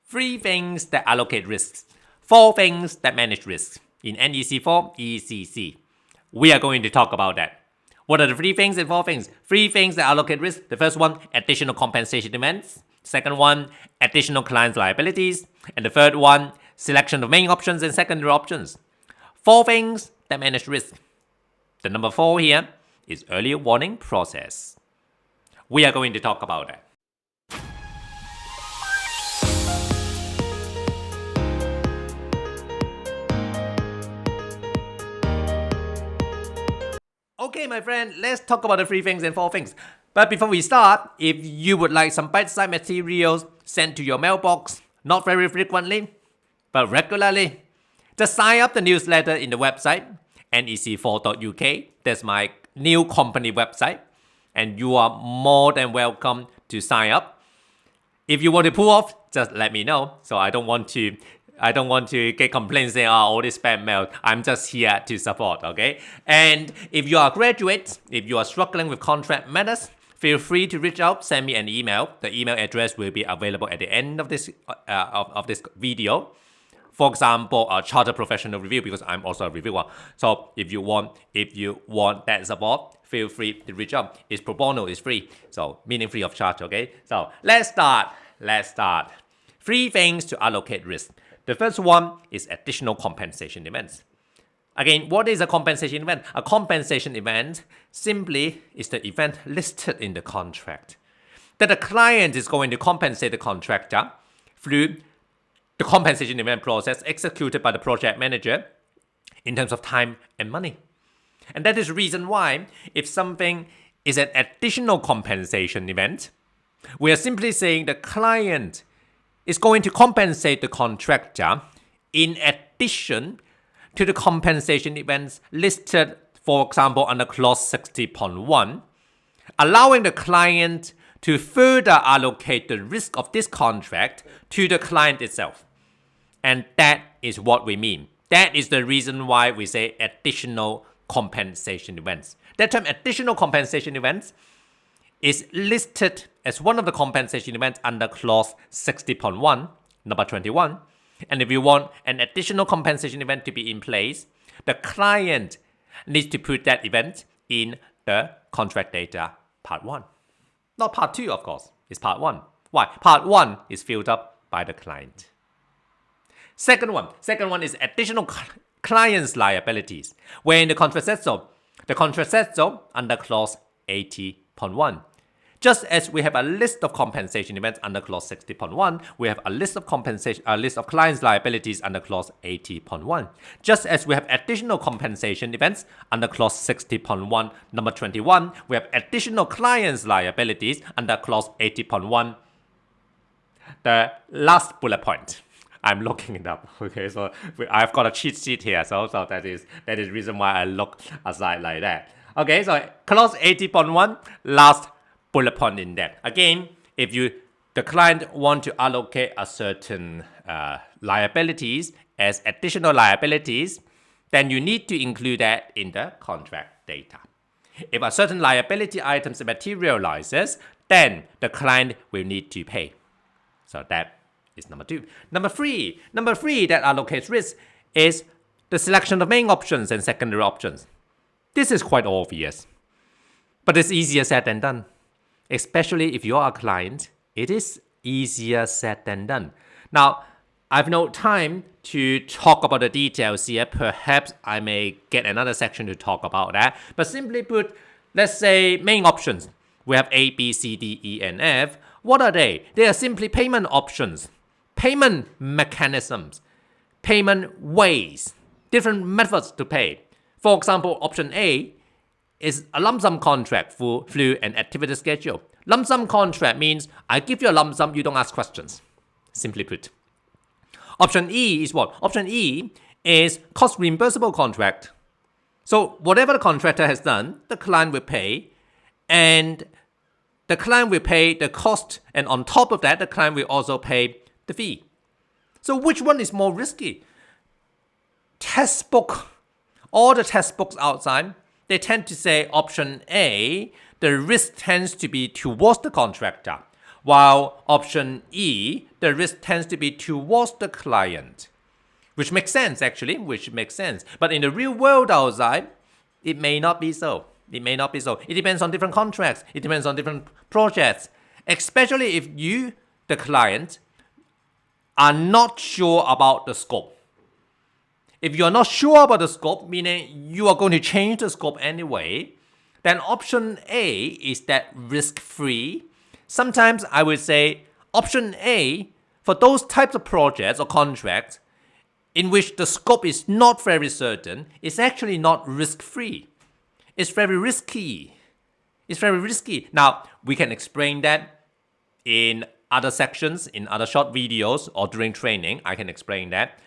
3 things that allocate risks, 4 things that manage risks in NEC Form ECC. We are going to talk about that. What are the 3 things and 4 things? 3 things that allocate risk. The first one, additional compensation events. Second one, additional client's liabilities. And the third one, selection of main options and secondary options. 4 things that manage risk. The number 4 here is early warning process. We are going to talk about that. Okay, my friend, let's talk about the 3 things and 4 things. But before we start, if you would like some bite-sized materials sent to your mailbox, not very frequently, but regularly, just sign up the newsletter in the website, nec4.uk. That's my new company website. And you are more than welcome to sign up. If you want to pull off, just let me know. So I don't want to get complaints saying, all this spam mail. I'm just here to support, okay? And if you are a graduate, if you are struggling with contract matters, feel free to reach out, send me an email. The email address will be available at the end of this video. For example, a chartered professional review, because I'm also a reviewer. So if you want that support, feel free to reach out. It's pro bono, it's free. So meaning free of charge, okay? So let's start. 3 things to allocate risk. The first one is additional compensation events. Again, what is a compensation event? A compensation event simply is the event listed in the contract that the client is going to compensate the contractor through the compensation event process executed by the project manager in terms of time and money. And that is the reason why if something is an additional compensation event, we are simply saying the client is going to compensate the contractor in addition to the compensation events listed, for example, under clause 60.1, allowing the client to further allocate the risk of this contract to the client itself. And that is what we mean. That is the reason why we say additional compensation events. That term additional compensation events is listed as one of the compensation events under clause 60.1, number 21. And if you want an additional compensation event to be in place, the client needs to put that event in the contract data part 1. Not part 2, of course. It's part 1. Why? Part 1 is filled up by the client. Second one is additional client's liabilities. Where in the contract says so? The contract says so under clause 80.1. Just as we have a list of compensation events under clause 60.1, we have a list of client's liabilities under clause 80.1. Just as we have additional compensation events under clause 60.1, number 21, we have additional client's liabilities under clause 80.1. The last bullet point. I'm looking it up. Okay, so I've got a cheat sheet here, so that is the reason why I look aside like that. Okay, so clause 80.1, last bullet point in that. Again, if the client want to allocate a certain liabilities as additional liabilities, then you need to include that in the contract data. If a certain liability items materializes, then the client will need to pay. So that is number 2. Number 3 that allocates risk is the selection of main options and secondary options. This is quite obvious, but it's easier said than done. Especially if you are a client, it is easier said than done. Now, I've no time to talk about the details here. Perhaps I may get another section to talk about that. But simply put, let's say main options. We have A, B, C, D, E, and F. What are they? They are simply payment options, payment mechanisms, payment ways, different methods to pay. For example, option A is a lump sum contract through an activity schedule. Lump sum contract means I give you a lump sum, you don't ask questions. Simply put. Option E is what? Option E is cost reimbursable contract. So whatever the contractor has done, the client will pay, and the client will pay the cost, and on top of that, the client will also pay the fee. So which one is more risky? All the textbooks outside, they tend to say option A, the risk tends to be towards the contractor, while option E, the risk tends to be towards the client. Which makes sense, actually, which makes sense. But in the real world outside, it may not be so. It may not be so. It depends on different contracts. It depends on different projects. Especially if you, the client, are not sure about the scope. If you're not sure about the scope, meaning you are going to change the scope anyway, then option A is that risk-free. Sometimes I would say option A, for those types of projects or contracts in which the scope is not very certain, is actually not risk-free. It's very risky. It's very risky. Now, we can explain that in other sections, in other short videos, or during training. I can explain that.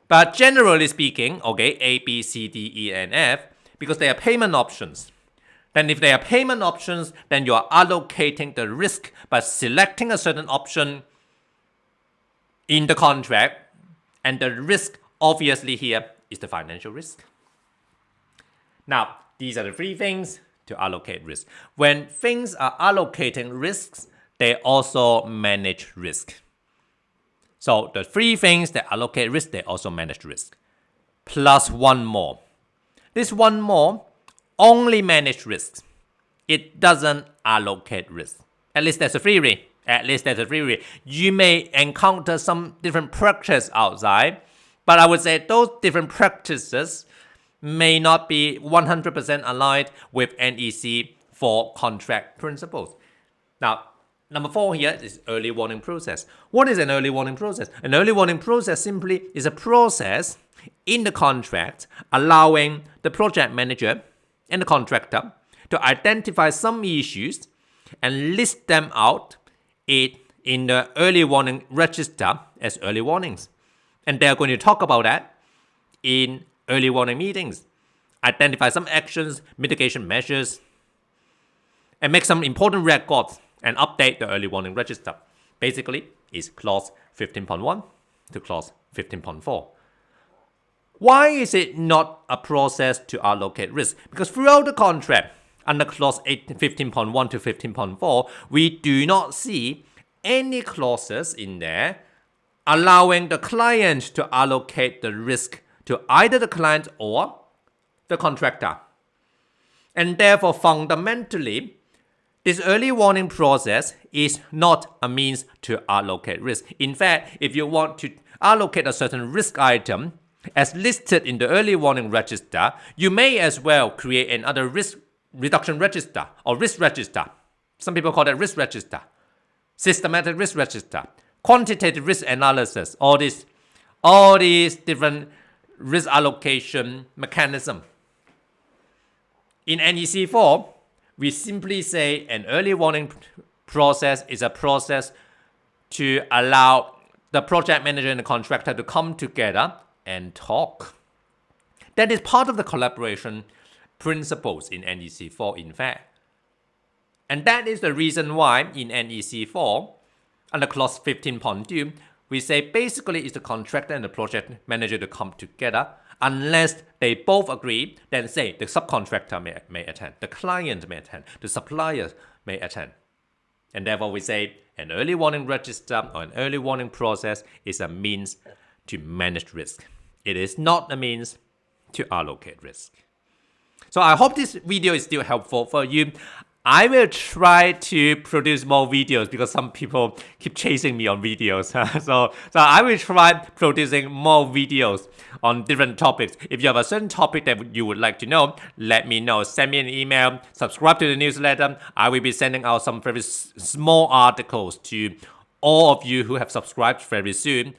But generally speaking, okay, A, B, C, D, E, and F, because they are payment options. Then if they are payment options, then you are allocating the risk by selecting a certain option in the contract. And the risk, obviously here, is the financial risk. Now, these are the three things to allocate risk. When things are allocating risks, they also manage risk. So the three things that allocate risk, they also manage risk. Plus one more. This one more only manages risks. It doesn't allocate risk. At least that's a theory. At least that's a theory. You may encounter some different practices outside, but I would say those different practices may not be 100% aligned with NEC for contract principles. Now, number 4 here is early warning process. What is an early warning process? An early warning process simply is a process in the contract allowing the project manager and the contractor to identify some issues and list them out in the early warning register as early warnings. And they're going to talk about that in early warning meetings. Identify some actions, mitigation measures, and make some important records and update the early warning register. Basically, it's clause 15.1 to clause 15.4. Why is it not a process to allocate risk? Because throughout the contract, under clause 15.1 to 15.4, we do not see any clauses in there allowing the client to allocate the risk to either the client or the contractor. And therefore, fundamentally, this early warning process is not a means to allocate risk. In fact, if you want to allocate a certain risk item as listed in the early warning register, you may as well create another risk reduction register or risk register. Some people call it risk register. Systematic risk register. Quantitative risk analysis. All these different risk allocation mechanism. In NEC Form, we simply say an early warning process is a process to allow the project manager and the contractor to come together and talk. That is part of the collaboration principles in NEC Form, in fact. And that is the reason why in NEC Form, under clause 15.2, we say basically it's the contractor and the project manager to come together. Unless they both agree, then say the subcontractor may attend, the client may attend, the supplier may attend. And therefore we say an early warning register or an early warning process is a means to manage risk. It is not a means to allocate risk. So I hope this video is still helpful for you. I will try to produce more videos because some people keep chasing me on videos. So I will try producing more videos on different topics. If you have a certain topic that you would like to know, let me know. Send me an email, subscribe to the newsletter. I will be sending out some very small articles to all of you who have subscribed very soon.